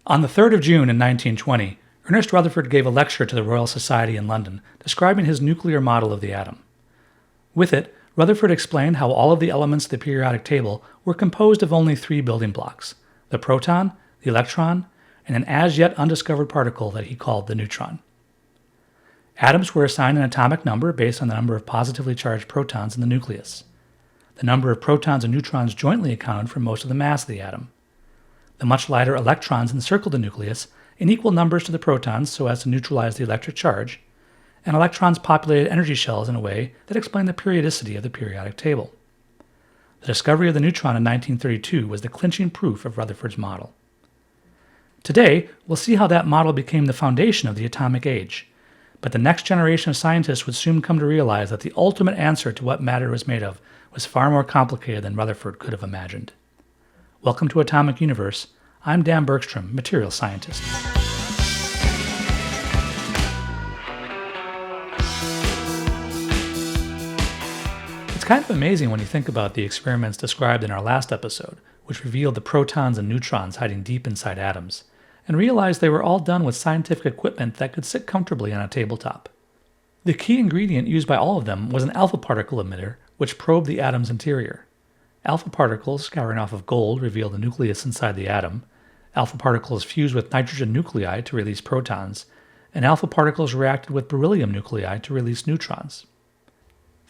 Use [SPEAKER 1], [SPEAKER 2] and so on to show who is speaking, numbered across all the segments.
[SPEAKER 1] On the 3rd of June in 1920, Ernest Rutherford gave a lecture to the Royal Society in London describing his nuclear model of the atom. With it, Rutherford explained how all of the elements of the periodic table were composed of only three building blocks: the proton, the electron, and an as-yet undiscovered particle that he called the neutron. Atoms were assigned an atomic number based on the number of positively charged protons in the nucleus. The number of protons and neutrons jointly accounted for most of the mass of the atom. The much lighter electrons encircled the nucleus in equal numbers to the protons so as to neutralize the electric charge, and electrons populated energy shells in a way that explained the periodicity of the periodic table. The discovery of the neutron in 1932 was the clinching proof of Rutherford's model. Today, we'll see how that model became the foundation of the atomic age, but the next generation of scientists would soon come to realize that the ultimate answer to what matter was made of was far more complicated than Rutherford could have imagined. Welcome to Atomic Universe. I'm Dan Bergstrom, material scientist. It's kind of amazing when you think about the experiments described in our last episode, which revealed the protons and neutrons hiding deep inside atoms, and realize they were all done with scientific equipment that could sit comfortably on a tabletop. The key ingredient used by all of them was an alpha particle emitter, which probed the atom's interior. Alpha particles scouring off of gold reveal the nucleus inside the atom, alpha particles fused with nitrogen nuclei to release protons, and alpha particles reacted with beryllium nuclei to release neutrons.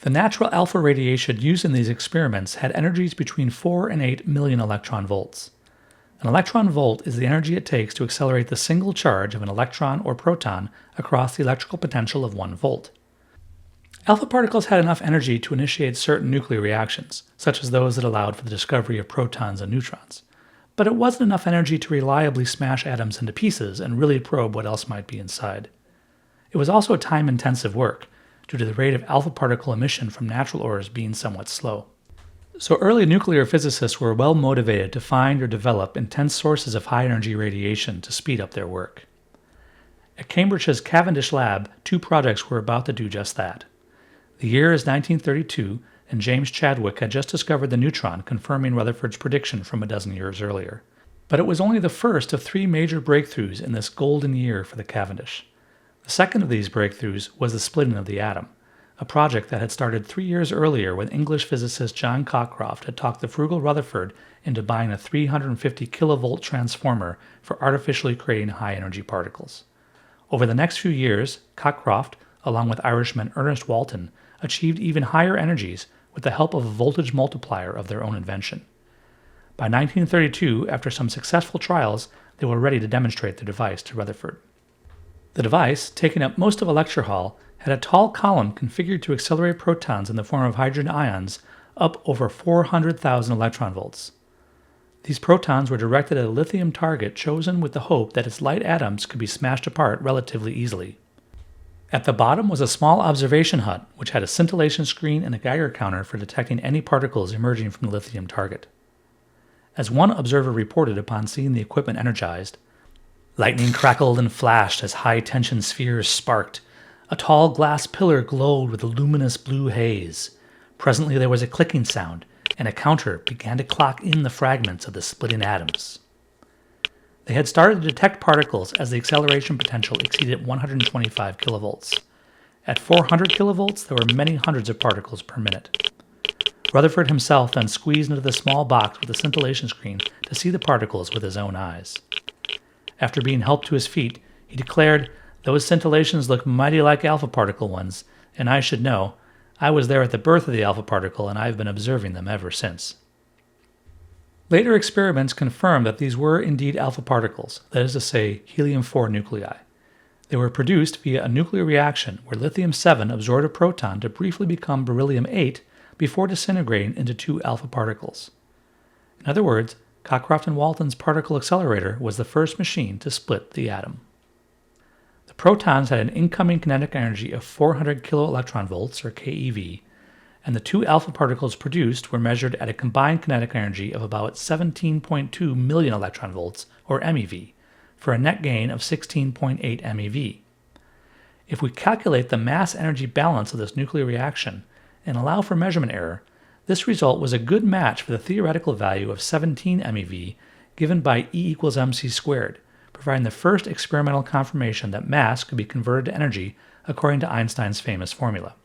[SPEAKER 1] The natural alpha radiation used in these experiments had energies between 4 and 8 million electron volts. An electron volt is the energy it takes to accelerate the single charge of an electron or proton across the electrical potential of 1 volt. Alpha particles had enough energy to initiate certain nuclear reactions, such as those that allowed for the discovery of protons and neutrons. But it wasn't enough energy to reliably smash atoms into pieces and really probe what else might be inside. It was also time-intensive work, due to the rate of alpha particle emission from natural ores being somewhat slow. So early nuclear physicists were well motivated to find or develop intense sources of high-energy radiation to speed up their work. At Cambridge's Cavendish Lab, 2 projects were about to do just that. The year is 1932, and James Chadwick had just discovered the neutron, confirming Rutherford's prediction from a dozen years earlier. But it was only the first of 3 major breakthroughs in this golden year for the Cavendish. The second of these breakthroughs was the splitting of the atom, a project that had started 3 years earlier when English physicist John Cockcroft had talked the frugal Rutherford into buying a 350 kilovolt transformer for artificially creating high-energy particles. Over the next few years, Cockcroft, along with Irishman Ernest Walton, achieved even higher energies with the help of a voltage multiplier of their own invention. By 1932, after some successful trials, they were ready to demonstrate the device to Rutherford. The device, taking up most of a lecture hall, had a tall column configured to accelerate protons in the form of hydrogen ions up over 400,000 electron volts. These protons were directed at a lithium target chosen with the hope that its light atoms could be smashed apart relatively easily. At the bottom was a small observation hut, which had a scintillation screen and a Geiger counter for detecting any particles emerging from the lithium target. As one observer reported upon seeing the equipment energized, "Lightning crackled and flashed as high-tension spheres sparked. A tall glass pillar glowed with a luminous blue haze. Presently there was a clicking sound, and a counter began to clock in the fragments of the splitting atoms." They had started to detect particles as the acceleration potential exceeded 125 kilovolts. At 400 kilovolts, there were many hundreds of particles per minute. Rutherford himself then squeezed into the small box with the scintillation screen to see the particles with his own eyes. After being helped to his feet, he declared, "Those scintillations look mighty like alpha particle ones, and I should know. I was there at the birth of the alpha particle, and I've been observing them ever since." Later experiments confirmed that these were indeed alpha particles, that is to say, helium-4 nuclei. They were produced via a nuclear reaction where lithium-7 absorbed a proton to briefly become beryllium-8 before disintegrating into 2 alpha particles. In other words, Cockcroft and Walton's particle accelerator was the first machine to split the atom. The protons had an incoming kinetic energy of 400 kiloelectron volts, or keV, and the 2 alpha particles produced were measured at a combined kinetic energy of about 17.2 million electron volts, or MeV, for a net gain of 16.8 MeV. If we calculate the mass-energy balance of this nuclear reaction and allow for measurement error, this result was a good match for the theoretical value of 17 MeV given by E equals mc squared, providing the first experimental confirmation that mass could be converted to energy according to Einstein's famous formula.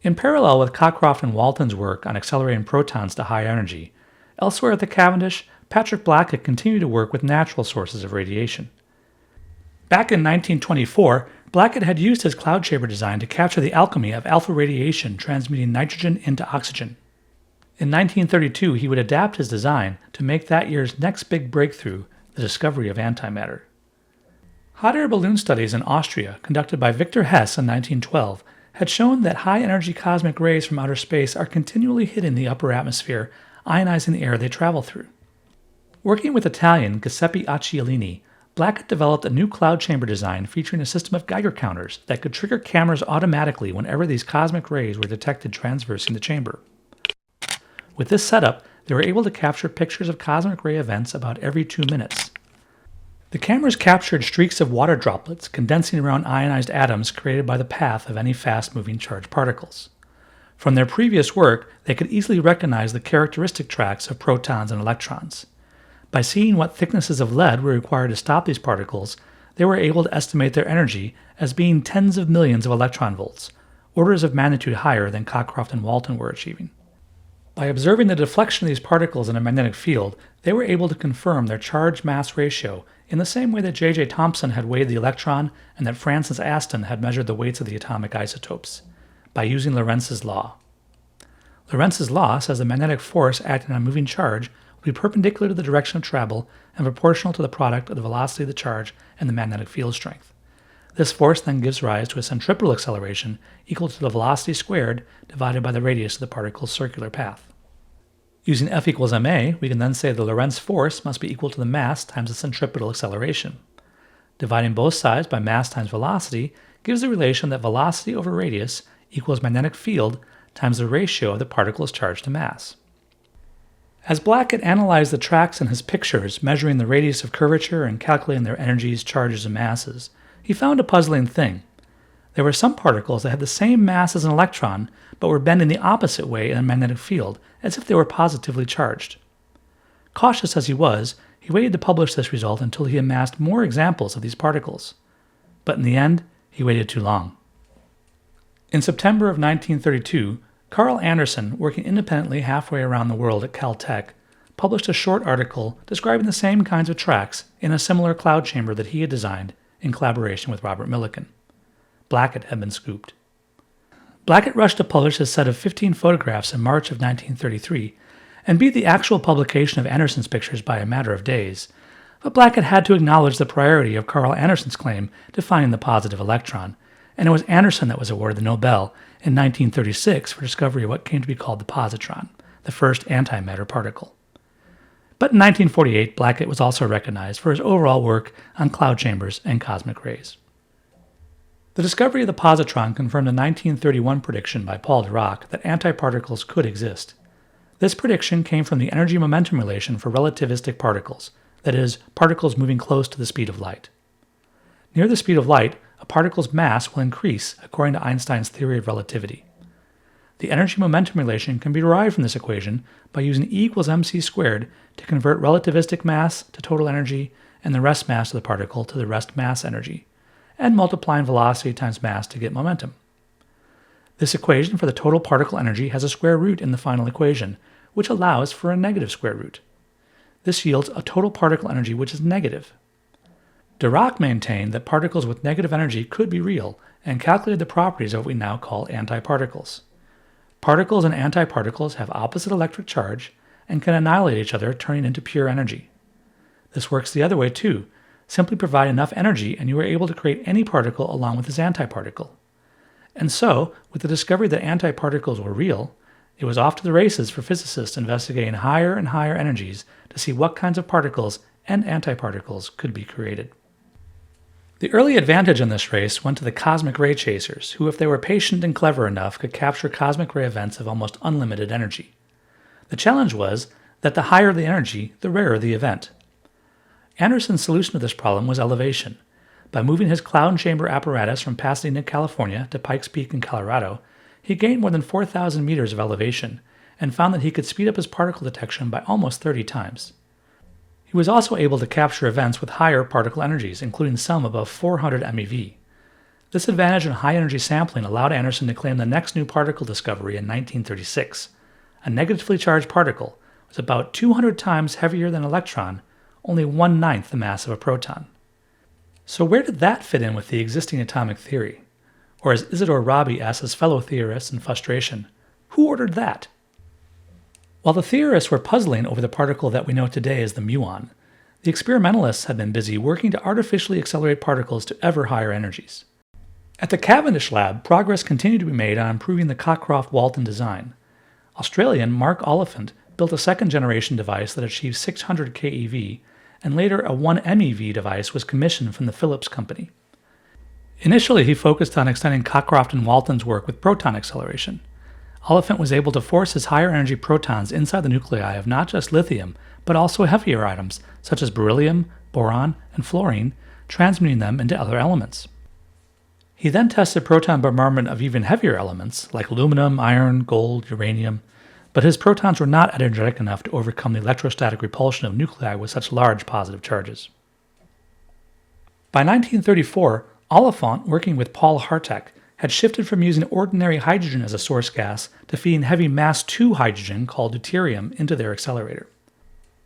[SPEAKER 1] In parallel with Cockcroft and Walton's work on accelerating protons to high energy, elsewhere at the Cavendish, Patrick Blackett continued to work with natural sources of radiation. Back in 1924, Blackett had used his cloud chamber design to capture the alchemy of alpha radiation transmuting nitrogen into oxygen. In 1932, he would adapt his design to make that year's next big breakthrough, the discovery of antimatter. Hot air balloon studies in Austria, conducted by Victor Hess in 1912, had shown that high-energy cosmic rays from outer space are continually hitting the upper atmosphere, ionizing the air they travel through. Working with Italian Giuseppe Acciolini, Blackett developed a new cloud chamber design featuring a system of Geiger counters that could trigger cameras automatically whenever these cosmic rays were detected transversing the chamber. With this setup, they were able to capture pictures of cosmic ray events about every 2 minutes. The cameras captured streaks of water droplets condensing around ionized atoms created by the path of any fast-moving charged particles. From their previous work, they could easily recognize the characteristic tracks of protons and electrons. By seeing what thicknesses of lead were required to stop these particles, they were able to estimate their energy as being tens of millions of electron volts, orders of magnitude higher than Cockcroft and Walton were achieving. By observing the deflection of these particles in a magnetic field, they were able to confirm their charge-mass ratio in the same way that J.J. Thomson had weighed the electron and that Francis Aston had measured the weights of the atomic isotopes, by using Lorentz's law. Lorentz's law says the magnetic force acting on a moving charge will be perpendicular to the direction of travel and proportional to the product of the velocity of the charge and the magnetic field strength. This force then gives rise to a centripetal acceleration equal to the velocity squared divided by the radius of the particle's circular path. Using F equals ma, we can then say the Lorentz force must be equal to the mass times the centripetal acceleration. Dividing both sides by mass times velocity gives the relation that velocity over radius equals magnetic field times the ratio of the particle's charge to mass. As Blackett analyzed the tracks in his pictures, measuring the radius of curvature and calculating their energies, charges, and masses, he found a puzzling thing. There were some particles that had the same mass as an electron, but were bending the opposite way in a magnetic field, as if they were positively charged. Cautious as he was, he waited to publish this result until he amassed more examples of these particles. But in the end, he waited too long. In September of 1932, Carl Anderson, working independently halfway around the world at Caltech, published a short article describing the same kinds of tracks in a similar cloud chamber that he had designed in collaboration with Robert Millikan. Blackett had been scooped. Blackett rushed to publish his set of 15 photographs in March of 1933 and beat the actual publication of Anderson's pictures by a matter of days, but Blackett had to acknowledge the priority of Carl Anderson's claim to finding the positive electron, and it was Anderson that was awarded the Nobel in 1936 for discovery of what came to be called the positron, the first antimatter particle. But in 1948, Blackett was also recognized for his overall work on cloud chambers and cosmic rays. The discovery of the positron confirmed a 1931 prediction by Paul Dirac that antiparticles could exist. This prediction came from the energy-momentum relation for relativistic particles, that is, particles moving close to the speed of light. Near the speed of light, a particle's mass will increase according to Einstein's theory of relativity. The energy-momentum relation can be derived from this equation by using E equals mc squared to convert relativistic mass to total energy and the rest mass of the particle to the rest mass energy, and multiplying velocity times mass to get momentum. This equation for the total particle energy has a square root in the final equation, which allows for a negative square root. This yields a total particle energy which is negative. Dirac maintained that particles with negative energy could be real and calculated the properties of what we now call antiparticles. Particles and antiparticles have opposite electric charge and can annihilate each other, turning into pure energy. This works the other way too. Simply provide enough energy and you are able to create any particle along with its antiparticle. And so, with the discovery that antiparticles were real, it was off to the races for physicists investigating higher and higher energies to see what kinds of particles and antiparticles could be created. The early advantage in this race went to the cosmic ray chasers, who, if they were patient and clever enough, could capture cosmic ray events of almost unlimited energy. The challenge was that the higher the energy, the rarer the event. Anderson's solution to this problem was elevation. By moving his cloud chamber apparatus from Pasadena, California to Pikes Peak in Colorado, he gained more than 4,000 meters of elevation and found that he could speed up his particle detection by almost 30 times. He was also able to capture events with higher particle energies, including some above 400 MeV. This advantage in high-energy sampling allowed Anderson to claim the next new particle discovery in 1936. A negatively charged particle was about 200 times heavier than an electron, only 1/9 the mass of a proton. So where did that fit in with the existing atomic theory? Or as Isidore Rabi asked his fellow theorists in frustration, who ordered that? While the theorists were puzzling over the particle that we know today as the muon, the experimentalists had been busy working to artificially accelerate particles to ever higher energies. At the Cavendish lab, progress continued to be made on improving the Cockcroft-Walton design. Australian Mark Oliphant built a second-generation device that achieved 600 keV, and later a 1 MeV device was commissioned from the Philips company. Initially, he focused on extending Cockcroft and Walton's work with proton acceleration. Oliphant was able to force his higher-energy protons inside the nuclei of not just lithium, but also heavier atoms such as beryllium, boron, and fluorine, transmuting them into other elements. He then tested proton bombardment of even heavier elements like aluminum, iron, gold, uranium, but his protons were not energetic enough to overcome the electrostatic repulsion of nuclei with such large positive charges. By 1934, Oliphant, working with Paul Hartek, had shifted from using ordinary hydrogen as a source gas to feeding heavy mass 2 hydrogen called deuterium into their accelerator.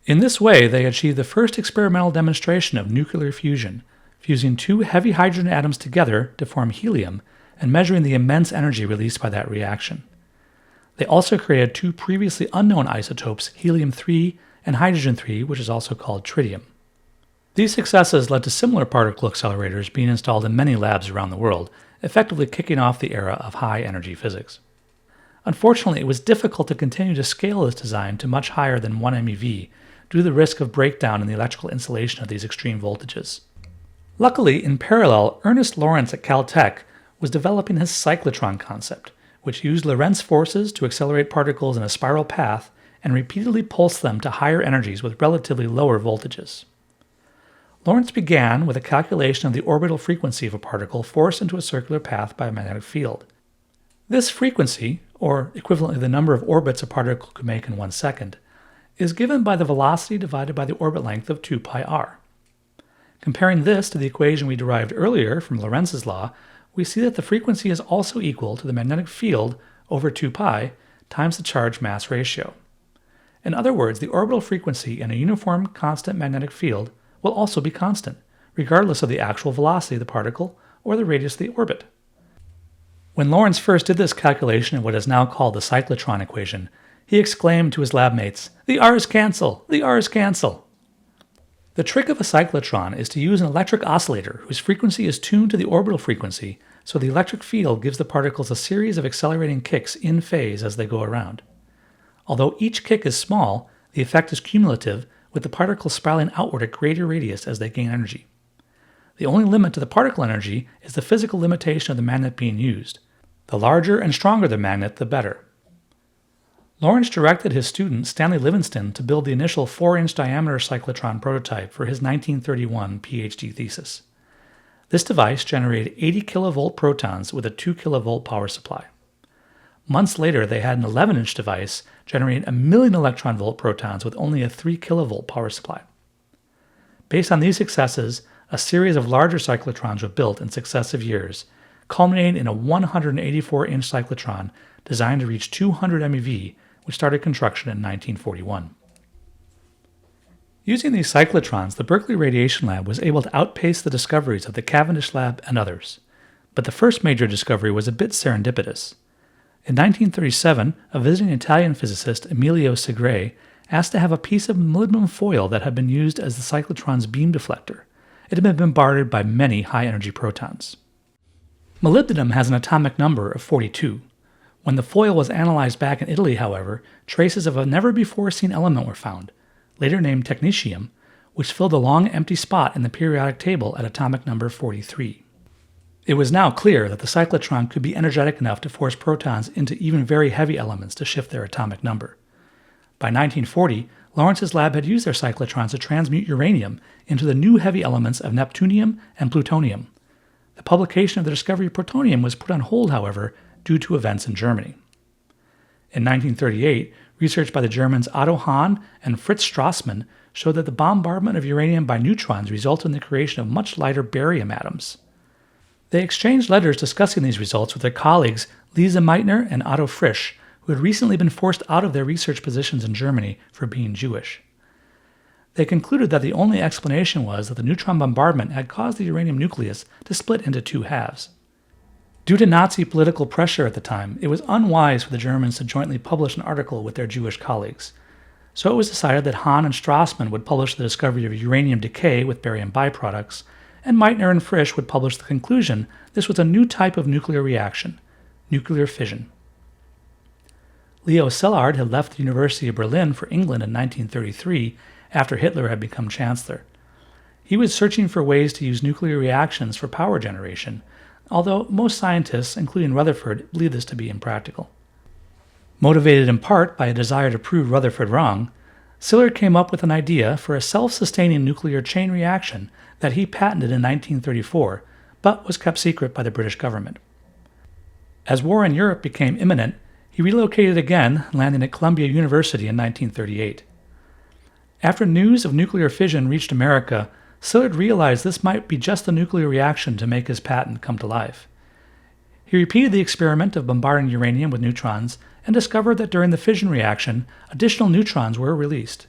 [SPEAKER 1] In this way, they achieved the first experimental demonstration of nuclear fusion, fusing 2 heavy hydrogen atoms together to form helium and measuring the immense energy released by that reaction. They also created 2 previously unknown isotopes, helium-3 and hydrogen-3, which is also called tritium. These successes led to similar particle accelerators being installed in many labs around the world, effectively kicking off the era of high-energy physics. Unfortunately, it was difficult to continue to scale this design to much higher than 1 MeV due to the risk of breakdown in the electrical insulation of these extreme voltages. Luckily, in parallel, Ernest Lawrence at Caltech was developing his cyclotron concept, which used Lorentz forces to accelerate particles in a spiral path and repeatedly pulse them to higher energies with relatively lower voltages. Lawrence began with a calculation of the orbital frequency of a particle forced into a circular path by a magnetic field. This frequency, or equivalently the number of orbits a particle could make in 1 second, is given by the velocity divided by the orbit length of 2 pi r. Comparing this to the equation we derived earlier from Lorentz's law, we see that the frequency is also equal to the magnetic field over 2 pi times the charge-mass ratio. In other words, the orbital frequency in a uniform constant magnetic field will also be constant, regardless of the actual velocity of the particle or the radius of the orbit. When Lawrence first did this calculation of what is now called the cyclotron equation, he exclaimed to his lab mates, "The R's cancel! The R's cancel!" The trick of a cyclotron is to use an electric oscillator whose frequency is tuned to the orbital frequency, so the electric field gives the particles a series of accelerating kicks in phase as they go around. Although each kick is small, the effect is cumulative, with the particles spiraling outward at greater radius as they gain energy. The only limit to the particle energy is the physical limitation of the magnet being used. The larger and stronger the magnet, the better. Lawrence directed his student Stanley Livingston to build the initial 4-inch diameter cyclotron prototype for his 1931 PhD thesis. This device generated 80 kilovolt protons with a 2 kilovolt power supply. Months later, they had an 11-inch device generating 1,000,000 electron-volt protons with only a 3 kilovolt power supply. Based on these successes, a series of larger cyclotrons were built in successive years, culminating in a 184-inch cyclotron designed to reach 200 MeV, which started construction in 1941. Using these cyclotrons, the Berkeley Radiation Lab was able to outpace the discoveries of the Cavendish Lab and others. But the first major discovery was a bit serendipitous. In 1937, a visiting Italian physicist, Emilio Segre, asked to have a piece of molybdenum foil that had been used as the cyclotron's beam deflector. It had been bombarded by many high-energy protons. Molybdenum has an atomic number of 42. When the foil was analyzed back in Italy, however, traces of a never-before-seen element were found, later named technetium, which filled a long empty spot in the periodic table at atomic number 43. It was now clear that the cyclotron could be energetic enough to force protons into even very heavy elements to shift their atomic number. By 1940, Lawrence's lab had used their cyclotrons to transmute uranium into the new heavy elements of neptunium and plutonium. The publication of the discovery of plutonium was put on hold, however, due to events in Germany. In 1938, research by the Germans Otto Hahn and Fritz Strassmann showed that the bombardment of uranium by neutrons resulted in the creation of much lighter barium atoms. They exchanged letters discussing these results with their colleagues Lise Meitner and Otto Frisch, who had recently been forced out of their research positions in Germany for being Jewish. They concluded that the only explanation was that the neutron bombardment had caused the uranium nucleus to split into two halves. Due to Nazi political pressure at the time, it was unwise for the Germans to jointly publish an article with their Jewish colleagues. So it was decided that Hahn and Strassmann would publish the discovery of uranium decay with barium byproducts, and Meitner and Frisch would publish the conclusion this was a new type of nuclear reaction, nuclear fission. Leo Szilard had left the University of Berlin for England in 1933 after Hitler had become chancellor. He was searching for ways to use nuclear reactions for power generation, although most scientists, including Rutherford, believe this to be impractical. Motivated in part by a desire to prove Rutherford wrong, Szilard came up with an idea for a self-sustaining nuclear chain reaction that he patented in 1934, but was kept secret by the British government. As war in Europe became imminent, he relocated again, landing at Columbia University in 1938. After news of nuclear fission reached America, Szilard realized this might be just the nuclear reaction to make his patent come to life. He repeated the experiment of bombarding uranium with neutrons and discovered that during the fission reaction, additional neutrons were released.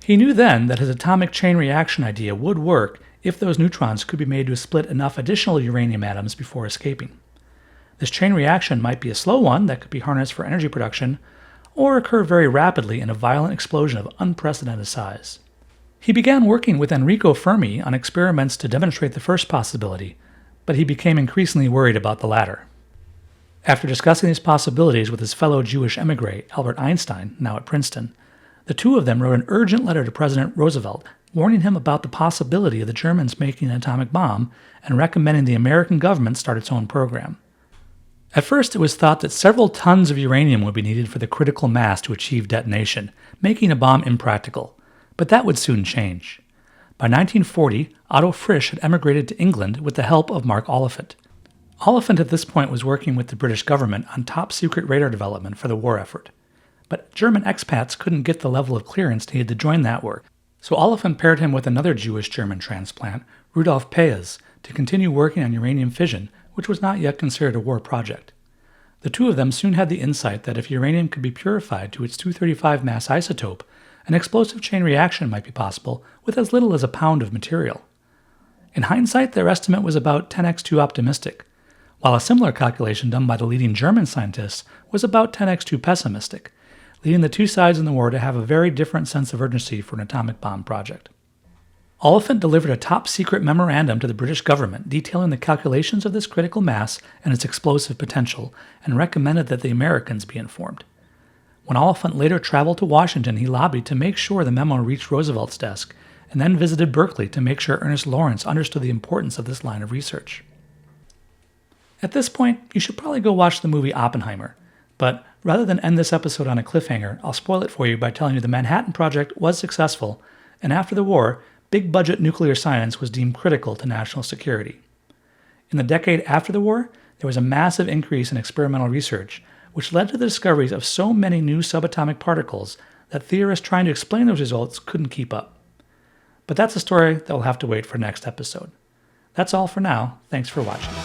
[SPEAKER 1] He knew then that his atomic chain reaction idea would work if those neutrons could be made to split enough additional uranium atoms before escaping. This chain reaction might be a slow one that could be harnessed for energy production, or occur very rapidly in a violent explosion of unprecedented size. He began working with Enrico Fermi on experiments to demonstrate the first possibility, but he became increasingly worried about the latter. After discussing these possibilities with his fellow Jewish emigre, Albert Einstein, now at Princeton, the two of them wrote an urgent letter to President Roosevelt, warning him about the possibility of the Germans making an atomic bomb and recommending the American government start its own program. At first, it was thought that several tons of uranium would be needed for the critical mass to achieve detonation, making a bomb impractical. But that would soon change. By 1940, Otto Frisch had emigrated to England with the help of Mark Oliphant. Oliphant at this point was working with the British government on top-secret radar development for the war effort. But German expats couldn't get the level of clearance needed to join that work, so Oliphant paired him with another Jewish-German transplant, Rudolf Paes, to continue working on uranium fission, which was not yet considered a war project. The two of them soon had the insight that if uranium could be purified to its 235 mass isotope, an explosive chain reaction might be possible with as little as a pound of material. In hindsight, their estimate was about 10x too optimistic, while a similar calculation done by the leading German scientists was about 10x too pessimistic, leading the two sides in the war to have a very different sense of urgency for an atomic bomb project. Oliphant delivered a top-secret memorandum to the British government detailing the calculations of this critical mass and its explosive potential, and recommended that the Americans be informed. When Oliphant later traveled to Washington, he lobbied to make sure the memo reached Roosevelt's desk, and then visited Berkeley to make sure Ernest Lawrence understood the importance of this line of research. At this point, you should probably go watch the movie Oppenheimer, but rather than end this episode on a cliffhanger, I'll spoil it for you by telling you the Manhattan Project was successful, and after the war, big-budget nuclear science was deemed critical to national security. In the decade after the war, there was a massive increase in experimental research, which led to the discoveries of so many new subatomic particles that theorists trying to explain those results couldn't keep up. But that's a story that will have to wait for next episode. That's all for now. Thanks for watching.